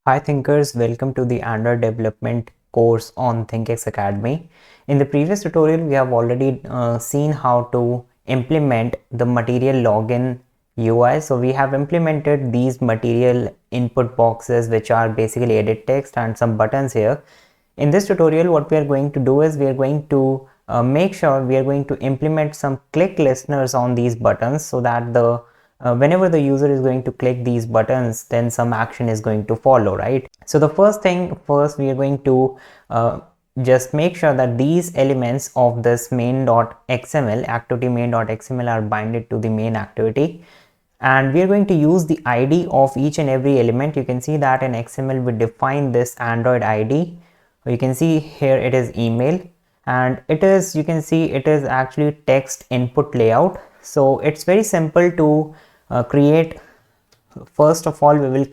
Hi thinkers, welcome to the Android development course on ThinkX Academy. In the previous tutorial, we have already seen how to implement the material login UI. So we have implemented these material input boxes, which are basically edit text and some buttons here. In this tutorial, what we are going to do is we are going to make sure we are going to implement some click listeners on these buttons so that the whenever the user is going to click these buttons, then some action is going to follow, right? So the first thing first, we are going to just make sure that these elements of this main.xml, activity main.xml, are binded to the main activity. And we are going to use the ID of each and every element. You can see that in XML we define this Android ID. You can see here it is email, and it is, you can see it is actually text input layout. So it's very simple to create. First of all, we will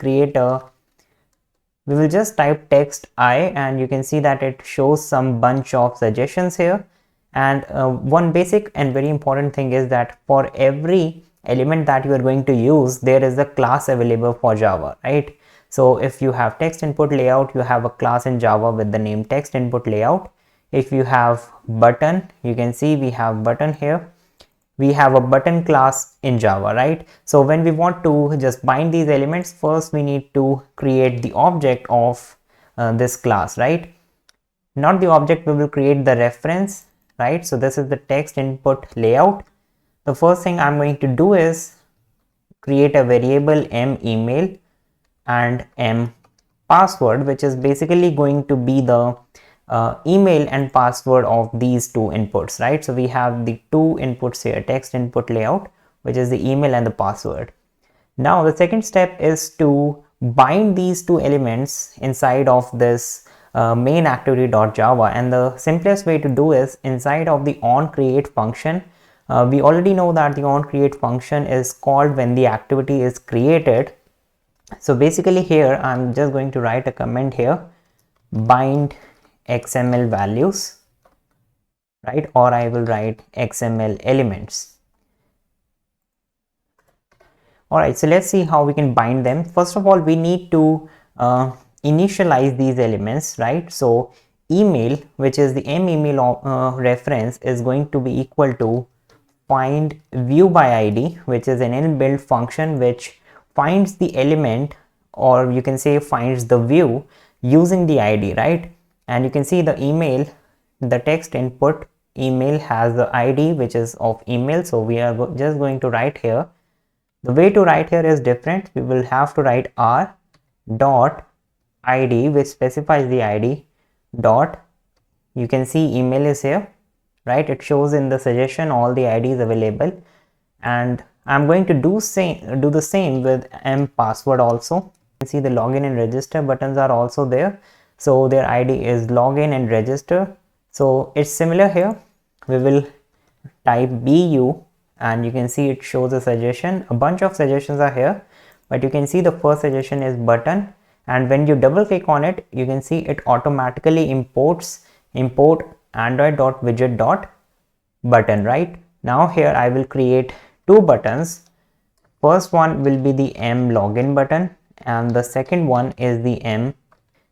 just type text I, and you can see that it shows some bunch of suggestions here. And one basic and very important thing is that for every element that you are going to use, there is a class available for Java, right? So if you have text input layout, you have a class in Java with the name text input layout. If you have button, you can see we have button here. We have a button class in Java, right? So when we want to just bind these elements, first we need to create the object of this class, right? Not the object, we will create the reference, right? So this is the text input layout. The first thing I'm going to do is create a variable m email and m password, which is basically going to be the email and password of these two inputs, right? So we have the two inputs here, text input layout, which is the email and the password. Now the second step is to bind these two elements inside of this main activity.java, and the simplest way to do is inside of the onCreate function. We already know that the onCreate function is called when the activity is created. So basically here I'm just going to write a comment here, bind XML values, right? Or I will write XML elements. All right, so let's see how we can bind them. First of all, we need to initialize these elements, right? So email, which is the m email reference, is going to be equal to find view by ID, which is an inbuilt function which finds the element, or you can say finds the view using the ID, right? And you can see the email, the text input email has the ID which is of email. So we are just going to write here. The way to write here is different. We will have to write r dot ID, which specifies the ID dot, you can see email is here, right? It shows in the suggestion all the IDs available, and I'm going to do the same with m password also. You can see the login and register buttons are also there, so their ID is login and register. So it's similar here. We will type bu, and you can see it shows a suggestion. A bunch of suggestions are here, but you can see the first suggestion is button, and when you double click on it, you can see it automatically import android.widget.button, right? Now here I will create two buttons. First one will be the m login button, and the second one is the m.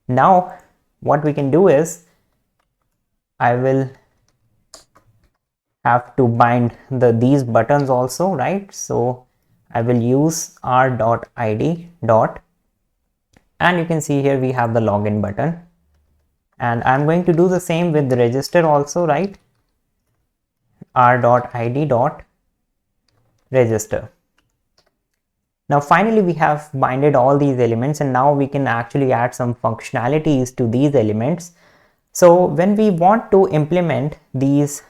Now what we can do is I will have to bind these buttons also, right? So I will use r.id dot, and you can see here we have the login button, and I'm going to do the same with the register also, right? r.id dot register. Now finally we have binded all these elements, and now we can actually add some functionalities to these elements. So when we want to implement these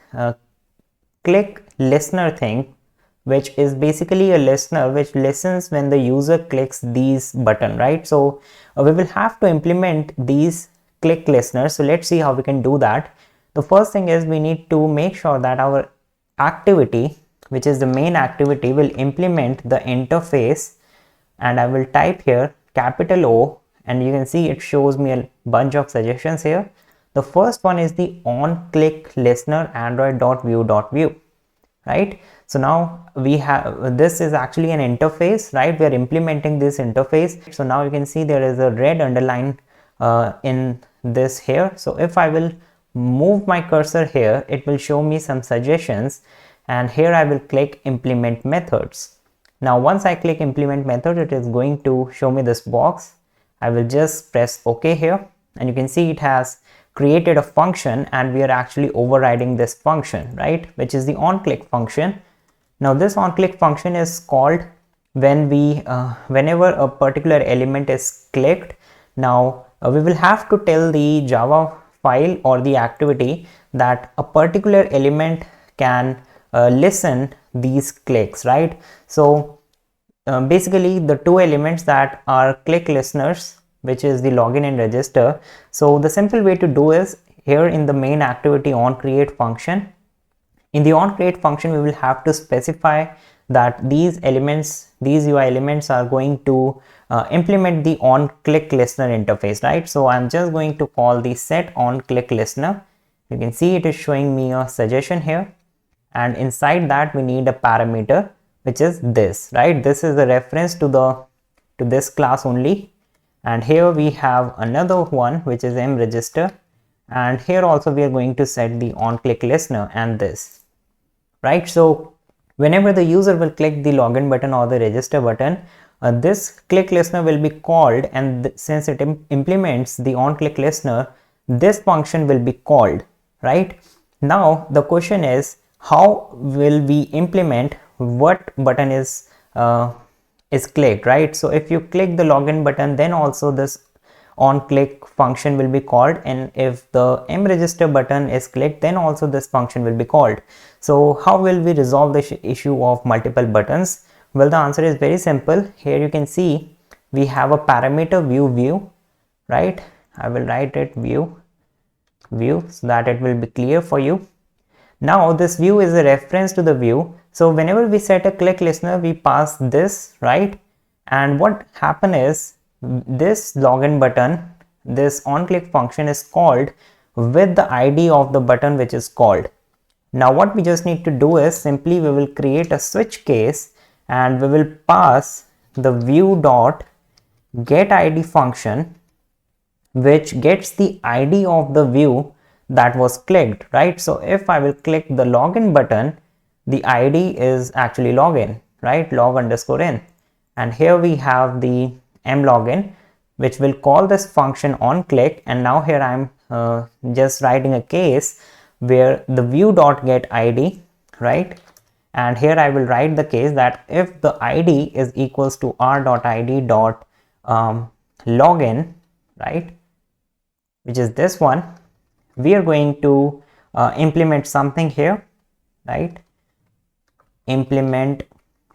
click listener thing, which is basically a listener which listens when the user clicks these button, right? So we will have to implement these click listeners. So let's see how we can do that. The first thing is we need to make sure that our activity, which is the main activity, will implement the interface, and I will type here capital O, and you can see it shows me a bunch of suggestions here. The first one is the on click listener android.view.view, right? So now we have, this is actually an interface, right? We are implementing this interface. So now you can see there is a red underline in this here. So if I will move my cursor here, it will show me some suggestions, and here I will click implement methods. Now once I click implement method, it is going to show me this box. I will just press OK here, and you can see it has created a function, and we are actually overriding this function, right, which is the onClick function. Now this onClick function is called when we whenever a particular element is clicked. Now we will have to tell the Java file or the activity that a particular element can listen these clicks, right? So basically the two elements that are click listeners, which is the login and register. So the simple way to do is here in the main activity onCreate function. In the onCreate function, we will have to specify that these elements, these UI elements are going to implement the onClick listener interface, right? So I'm just going to call the set onClick listener. You can see it is showing me a suggestion here, and inside that we need a parameter, which is this, right? This is a reference to this class only. And here we have another one, which is mRegister, and here also we are going to set the onClick listener and this, right? So whenever the user will click the login button or the register button, this click listener will be called, and since it implements the onClick listener, this function will be called, right? Now the question is, how will we implement what button is clicked, right? So if you click the login button, then also this onClick function will be called, and if the mRegister button is clicked, then also this function will be called. So how will we resolve the issue of multiple buttons? Well, the answer is very simple. Here you can see we have a parameter view, right? I will write it view so that it will be clear for you. Now this view is a reference to the view. So whenever we set a click listener, we pass this, right? And what happen is this login button, this onClick function is called with the ID of the button which is called. Now what we just need to do is simply we will create a switch case, and we will pass the view dot get ID function, which gets the ID of the view that was clicked, right? So if I will click the login button, the ID is actually login, right? log_in. And here we have the mlogin, which will call this function onClick. And now here I'm just writing a case where the view dot get ID, right? And here I will write the case that if the ID is equals to r.id dot login, right, which is this one, we are going to implement something here, right? Implement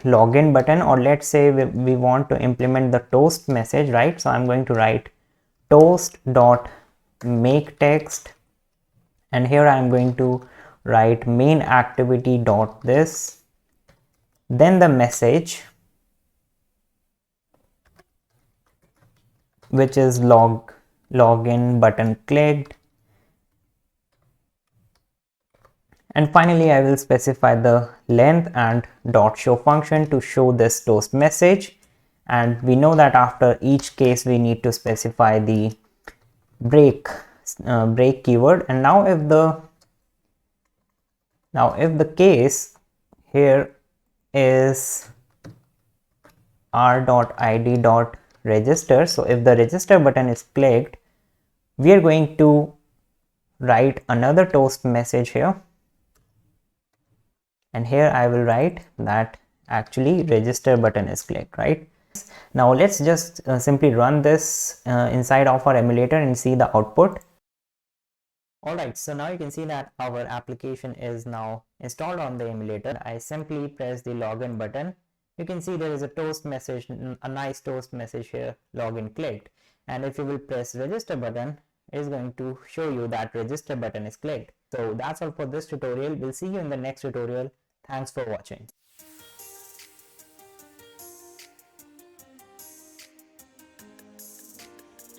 login button, or let's say we want to implement the toast message, right? So I'm going to write toast dot make text, and here I'm going to write main activity dot this, then the message, which is login button clicked, and finally I will specify the length and dot show function to show this toast message. And we know that after each case we need to specify the break keyword. And now if the case here is r.id.register, so if the register button is clicked, we are going to write another toast message here, and here I will write that actually register button is clicked, right? Now let's just simply run this inside of our emulator and see the output. Alright, so now you can see that our application is now installed on the emulator. I simply press the login button. You can see there is a toast message, a nice toast message here, login clicked. And if you will press register button, it is going to show you that register button is clicked. So that's all for this tutorial. We'll see you in the next tutorial. Thanks for watching.